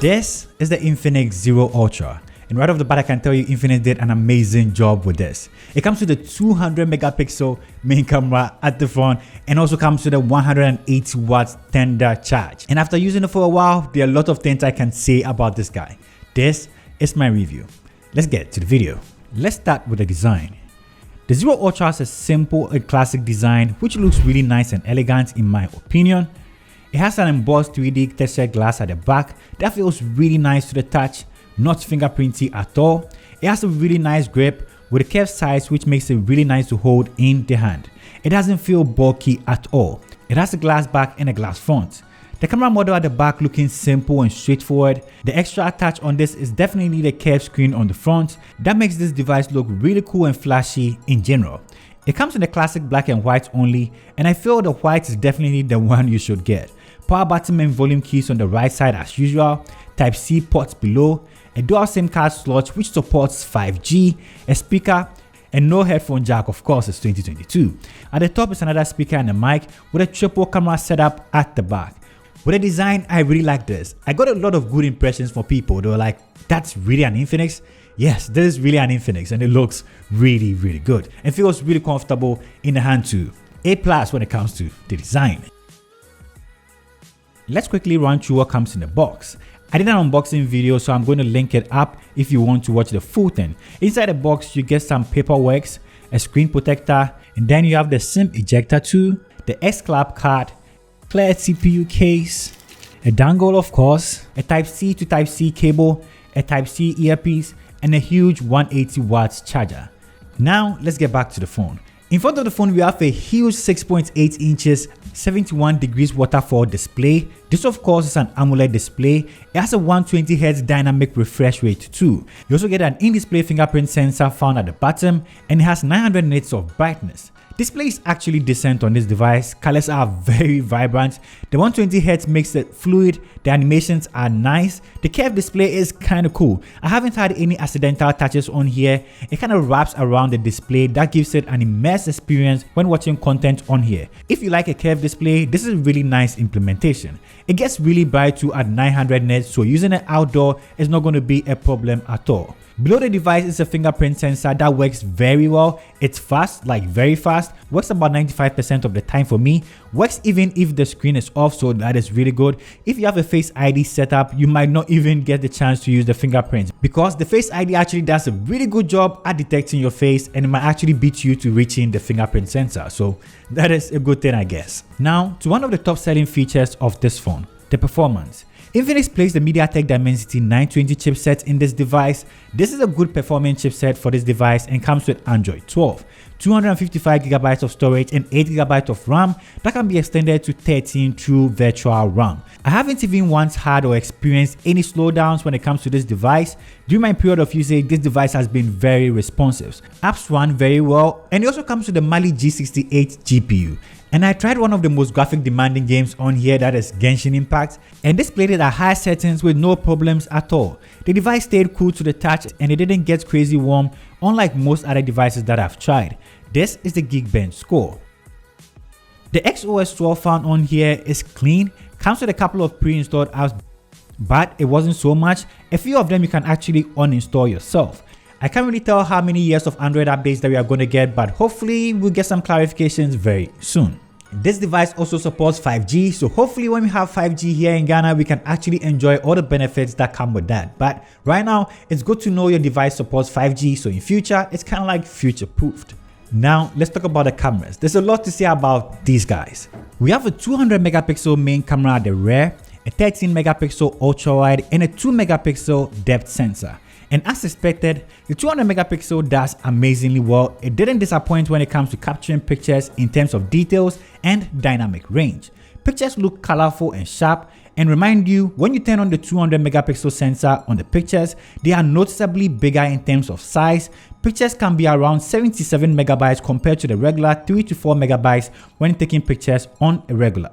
This is the Infinix Zero Ultra. And right off the bat, I can tell you Infinix did an amazing job with this. It comes with a 200 megapixel main camera at the front and also comes with a 180 watts tender charge. And after using it for a while, there are a lot of things I can say about this guy. This is my review. Let's get to the video. Let's start with the design. The Zero Ultra has a simple and classic design which looks really nice and elegant in my opinion. It has an embossed 3D textured glass at the back that feels really nice to the touch, not fingerprinty at all. It has a really nice grip with a curved sides which makes it really nice to hold in the hand. It doesn't feel bulky at all. It has a glass back and a glass front. The camera model at the back looking simple and straightforward. The extra touch on this is definitely the curved screen on the front. That makes this device look really cool and flashy in general. It comes in the classic black and white only, and I feel the white is definitely the one you should get. Power button and volume keys on the right side as usual, Type-C ports below, a dual SIM card slot which supports 5G, a speaker, and no headphone jack, of course. It's 2022. At the top is another speaker and a mic with a triple camera setup at the back. With the design, I really like this. I got a lot of good impressions from people. They were like, that's really an Infinix? Yes, this is really an Infinix and it looks really, really good and feels really comfortable in the hand too. A+ when it comes to the design. Let's quickly run through what comes in the box. I did an unboxing video, so I'm going to link it up if you want to watch the full thing. Inside the box, you get some paperwork, a screen protector, and then you have the SIM ejector too, the X-Clap card, clear CPU case, a dongle of course, a Type-C to Type-C cable, a Type-C earpiece, and a huge 180 watts charger. Now let's get back to the phone. In front of the phone we have a huge 6.8 inches 71 degrees waterfall display. This of course is an AMOLED display. It has a 120Hz dynamic refresh rate too. You also get an in-display fingerprint sensor found at the bottom, and it has 900 nits of brightness. Display is actually decent on this device. Colors are very vibrant. The 120Hz makes it fluid. The animations are nice. The curved display is kind of cool. I haven't had any accidental touches on here. It kind of wraps around the display. That gives it an immersive experience when watching content on here. If you like a curved display, this is a really nice implementation. It gets really bright too at 900 nits, so using it outdoor is not going to be a problem at all. Below the device is a fingerprint sensor that works very well. It's fast, like very fast, works about 95% of the time for me, works even if the screen is off, so that is really good. If you have a Face ID setup, you might not even get the chance to use the fingerprints because the Face ID actually does a really good job at detecting your face and it might actually beat you to reaching the fingerprint sensor, so that is a good thing I guess. Now to one of the top selling features of this phone, the performance. Infinix placed the MediaTek Dimensity 920 chipset in this device. This is a good performing chipset for this device and comes with Android 12, 255GB of storage and 8GB of RAM that can be extended to 13 through virtual RAM. I haven't even once had or experienced any slowdowns when it comes to this device. During my period of usage, this device has been very responsive. Apps run very well, and it also comes with the Mali G68 GPU. And I tried one of the most graphic demanding games on here, that is Genshin Impact, and this played it at high settings with no problems at all. The device stayed cool to the touch and it didn't get crazy warm unlike most other devices that I've tried. This is the Geekbench score. The XOS 12 found on here is clean, comes with a couple of pre-installed apps, but it wasn't so much. A few of them you can actually uninstall yourself. I can't really tell how many years of Android updates that we are going to get, but hopefully we'll get some clarifications very soon. This device also supports 5G, so hopefully when we have 5G here in Ghana, we can actually enjoy all the benefits that come with that. But right now, it's good to know your device supports 5G, so in future, it's kind of like future-proofed. Now, let's talk about the cameras. There's a lot to say about these guys. We have a 200 megapixel main camera at the rear, a 13 megapixel ultra wide, and a 2 megapixel depth sensor. And as expected, the 200 megapixel does amazingly well. It didn't disappoint when it comes to capturing pictures in terms of details and dynamic range. Pictures look colorful and sharp, and remind you, when you turn on the 200 megapixel sensor on the pictures, they are noticeably bigger in terms of size. Pictures can be around 77 megabytes compared to the regular 3 to 4 megabytes when taking pictures on a regular.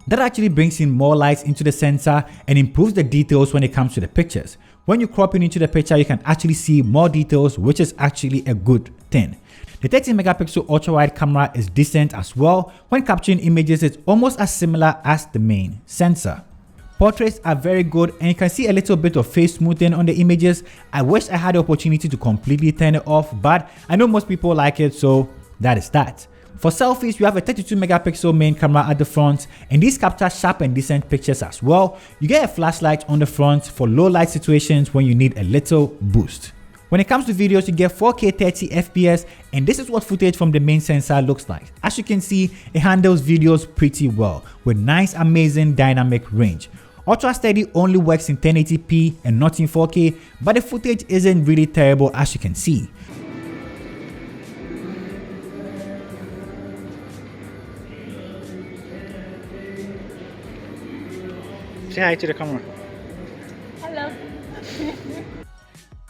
That actually brings in more light into the sensor and improves the details when it comes to the pictures. When you crop in into the picture, you can actually see more details, which is actually a good thing. The 13 megapixel ultra wide camera is decent as well. When capturing images, it's almost as similar as the main sensor. Portraits are very good, and you can see a little bit of face smoothing on the images. I wish I had the opportunity to completely turn it off, but I know most people like it, so that is that. For selfies, you have a 32 megapixel main camera at the front, and these capture sharp and decent pictures as well. You get a flashlight on the front for low light situations when you need a little boost. When it comes to videos, you get 4K 30 FPS, and this is what footage from the main sensor looks like. As you can see, it handles videos pretty well with nice, amazing dynamic range. Ultra Steady only works in 1080p and not in 4K, but the footage isn't really terrible as you can see. Say hi to the camera. Hello.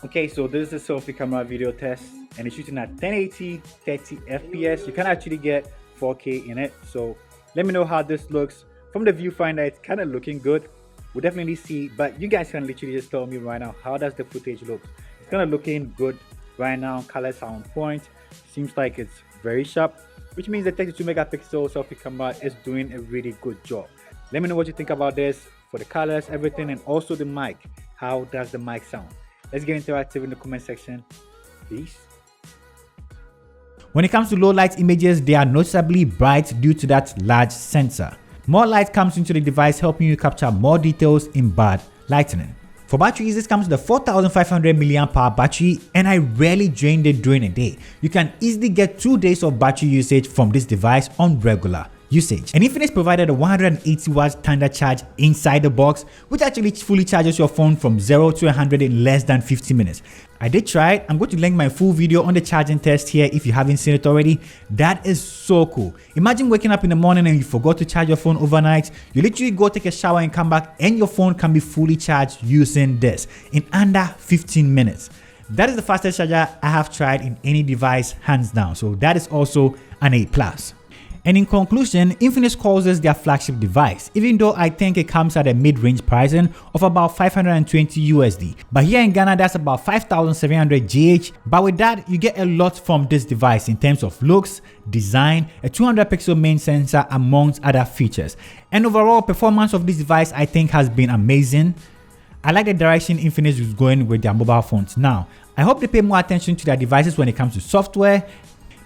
Okay, so this is a selfie camera video test, and it's shooting at 1080 30 FPS. You can actually get 4K in it, so let me know how this looks. From the viewfinder, it's kind of looking good. We'll definitely see, but you guys can literally just tell me right now, how does the footage look? It's kind of looking good right now. Colors are on point. Seems like it's very sharp, which means the 32 megapixel selfie camera is doing a really good job. Let me know what you think about this for the colors, everything, and also the mic. How does the mic sound? Let's get interactive in the comment section. Peace. When it comes to low light images, they are noticeably bright due to that large sensor. More light comes into the device, helping you capture more details in bad lighting. For batteries, this comes with a 4500 mAh battery, and I rarely drain it during a day. You can easily get 2 days of battery usage from this device on regular usage. And Infinix provided a 180 watt standard charge inside the box, which actually fully charges your phone from 0 to 100 in less than 50 minutes. I did try it. I'm going to link my full video on the charging test here if you haven't seen it already. That is so cool. Imagine waking up in the morning and you forgot to charge your phone overnight. You literally go take a shower and come back, and your phone can be fully charged using this in under 15 minutes. That is the fastest charger I have tried in any device, hands down. So that is also an A+. And in conclusion, Infinix calls this their flagship device, even though I think it comes at a mid-range pricing of about 520 USD. But here in Ghana, that's about 5,700 GH. But with that, you get a lot from this device in terms of looks, design, a 200 pixel main sensor, amongst other features. And overall performance of this device, I think, has been amazing. I like the direction Infinix is going with their mobile phones now. I hope they pay more attention to their devices when it comes to software.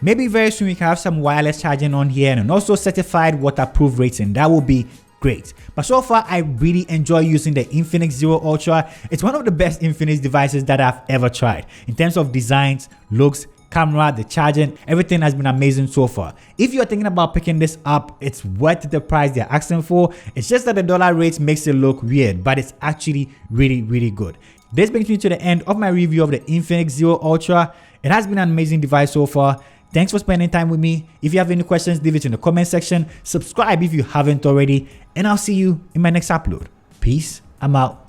Maybe very soon we can have some wireless charging on here and also certified waterproof rating. That would be great. But so far, I really enjoy using the Infinix Zero Ultra. It's one of the best Infinix devices that I've ever tried. In terms of designs, looks, camera, the charging, everything has been amazing so far. If you're thinking about picking this up, it's worth the price they're asking for. It's just that the dollar rate makes it look weird, but it's actually really good. This brings me to the end of my review of the Infinix Zero Ultra. It has been an amazing device so far. Thanks for spending time with me. If you have any questions, leave it in the comment section. Subscribe if you haven't already, and I'll see you in my next upload. Peace. I'm out.